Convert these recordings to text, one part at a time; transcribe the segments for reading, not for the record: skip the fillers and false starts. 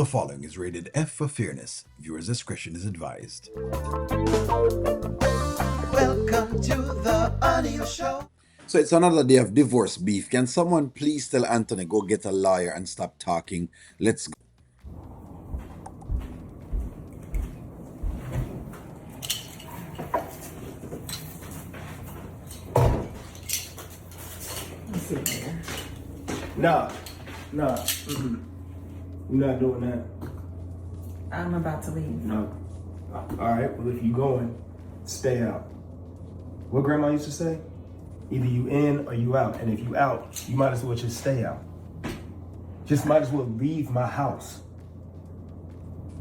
The following is rated F for fairness. Viewers' discretion is advised. Welcome to the audio show. So it's another day of divorce beef. Can someone please tell Anthony go get a lawyer and stop talking? Let's go. Let's see here. Nah. We're not doing that. I'm about to leave. No. All right. Well, if you going, stay out. What Grandma used to say? Either you in or you out. And if you out, you might as well just stay out. Just might as well leave my house.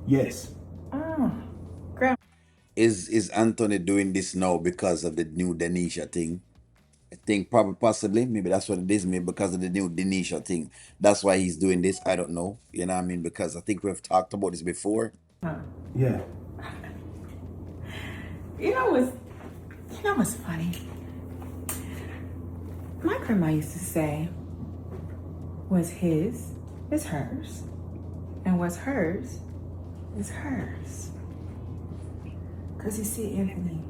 Yes. Oh, Grandma. Is Anthony doing this now because of the new Denisha thing? I think probably possibly, maybe that's what it is, maybe because of the new Denisha thing. That's why he's doing this. I don't know. You know what I mean? Because I think we've talked about this before. Yeah. You know what's funny? My grandma used to say, what's his is hers, and what's hers is hers. Cause you see, Anthony,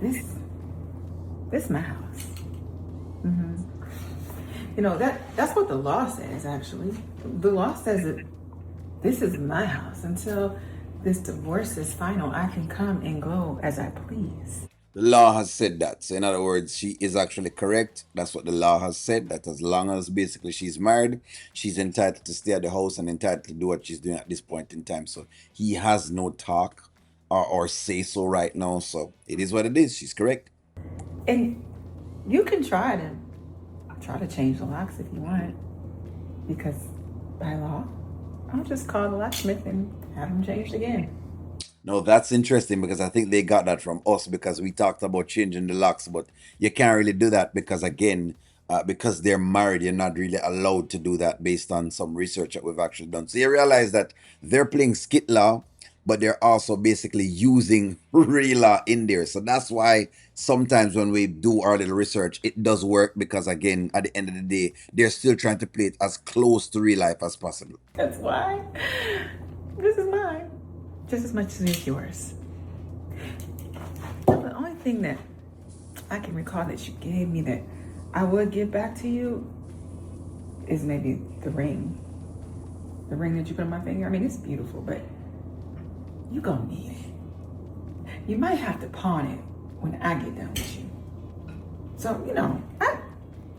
this my house. You know that's what the law says. Actually, the law says that this is my house until this divorce is final. I can come and go as I please. The law has said that. So in other words, she is actually correct. That's what the law has said. That as long as basically she's married, she's entitled to stay at the house and entitled to do what she's doing at this point in time. So he has no talk or say so right now. So it is what it is. She's correct. And you can try to change the locks if you want, because by law, I'll just call the locksmith and have them changed again. No, that's interesting because I think they got that from us because we talked about changing the locks, but you can't really do that because again, because they're married, you're not really allowed to do that based on some research that we've actually done. So you realize that they're playing skit law, but they're also basically using real law in there. So that's why sometimes when we do our little research, it does work because again, at the end of the day, they're still trying to play it as close to real life as possible. That's why this is mine, just as much as it's yours. The only thing that I can recall that you gave me that I would give back to you is maybe the ring. The ring that you put on my finger. I mean, it's beautiful, but you gonna need it. You might have to pawn it when I get done with you. So,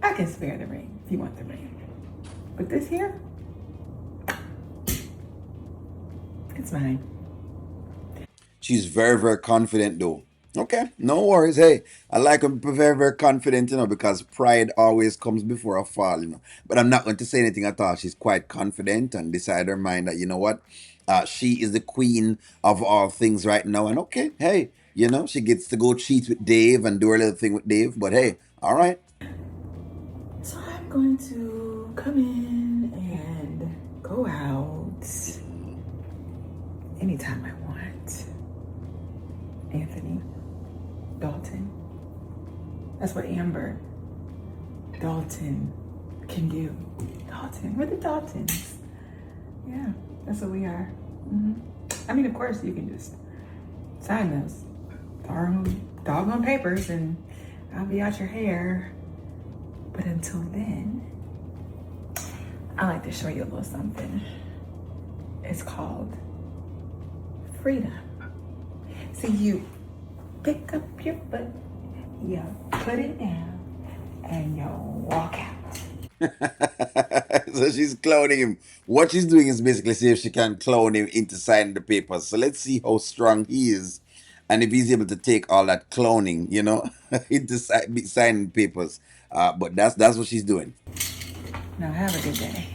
I can spare the ring if you want the ring. But this here, it's mine. She's very, very confident though. Okay, no worries. Hey, I like her very, very confident, because pride always comes before a fall. But I'm not going to say anything at all. She's quite confident and decide her mind that, you know what, she is the queen of all things right now. And okay, hey, she gets to go cheat with Dave and do her little thing with Dave. But hey, all right. So I'm going to come in and go out anytime I want. Anthony Dalton. That's what Amber Dalton can do. Dalton. We're the Daltons. Yeah, that's what we are. I mean, of course, you can just sign those doggone papers and I'll be out your hair. But until then, I like to show you a little something. It's called freedom. So you pick up your foot, you put it down, and you walk out. So she's clowning him. What she's doing is basically see if she can clown him into signing the papers. So let's see how strong he is. And if he's able to take all that clowning, into signing papers. But that's what she's doing. Now have a good day.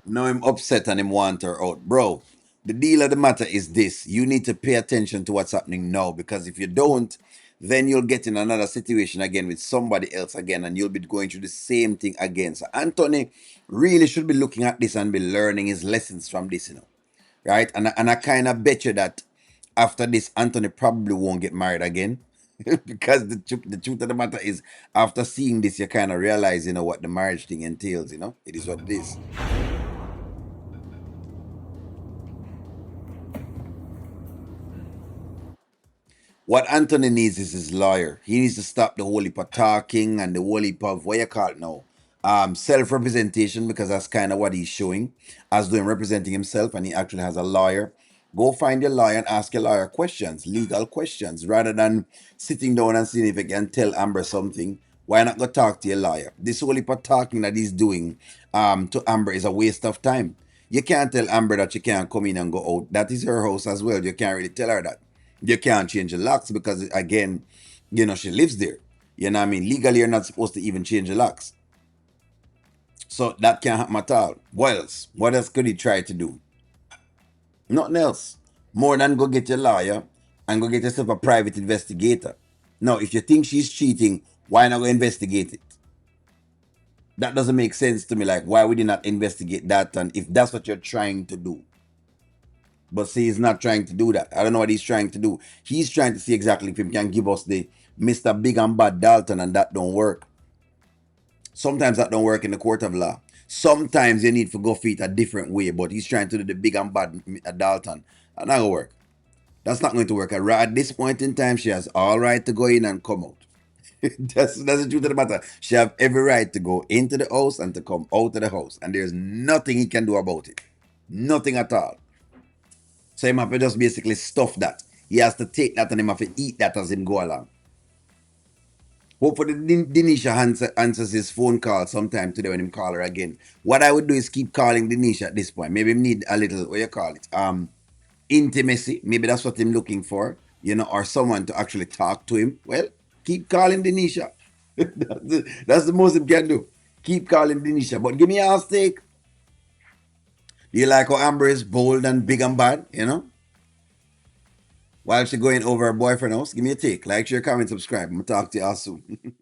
Now him upset and him want her out. Bro, the deal of the matter is this. You need to pay attention to what's happening now, because if you don't, then you'll get in another situation again with somebody else again and you'll be going through the same thing again. So Anthony really should be looking at this and be learning his lessons from this. right? And I kind of bet you that after this, Anthony probably won't get married again. Because the truth of the matter is, after seeing this, you kind of realize, what the marriage thing entails. It is what it is. What Anthony needs is his lawyer. He needs to stop the whole heap of talking and the whole heap of, what you call it now, self-representation, because that's kind of what he's showing as doing representing himself, and he actually has a lawyer. Go find your lawyer and ask your lawyer questions, legal questions, rather than sitting down and seeing if you can tell Amber something. Why not go talk to your lawyer? This whole heap of talking that he's doing to Amber is a waste of time. You can't tell Amber that she can't come in and go out. That is her house as well. You can't really tell her that. You can't change the locks because, again, she lives there. You know what I mean? Legally, you're not supposed to even change the locks. So that can't happen at all. What else? What else could he try to do? Nothing else. More than go get your lawyer and go get yourself a private investigator. Now, if you think she's cheating, why not go investigate it? That doesn't make sense to me. Like, why would you not investigate that? And if that's what you're trying to do. But see, he's not trying to do that. I don't know what he's trying to do. He's trying to see exactly if he can give us the Mr. Big and Bad Dalton, and that don't work. Sometimes that don't work in the court of law. Sometimes you need to go feet a different way, but he's trying to do the Big and Bad Dalton. That's not going to work. That's not going to work. At this point in time, she has all right to go in and come out. that's the truth of the matter. She have every right to go into the house and to come out of the house. And there's nothing he can do about it. Nothing at all. So he have to just basically stuff that. He has to take that and he have to eat that as him go along. Hopefully Denisha answers his phone call sometime today when him call her again. What I would do is keep calling Denisha at this point. Maybe need a little, what you call it, intimacy. Maybe that's what I'm looking for, or someone to actually talk to him. Well, keep calling Denisha. That's the most he can do. Keep calling Denisha. But give me a steak. Do you like how Amber is bold and big and bad, While she going over her boyfriend house, give me a take. Like, share, comment, subscribe. I'm going to talk to you all soon.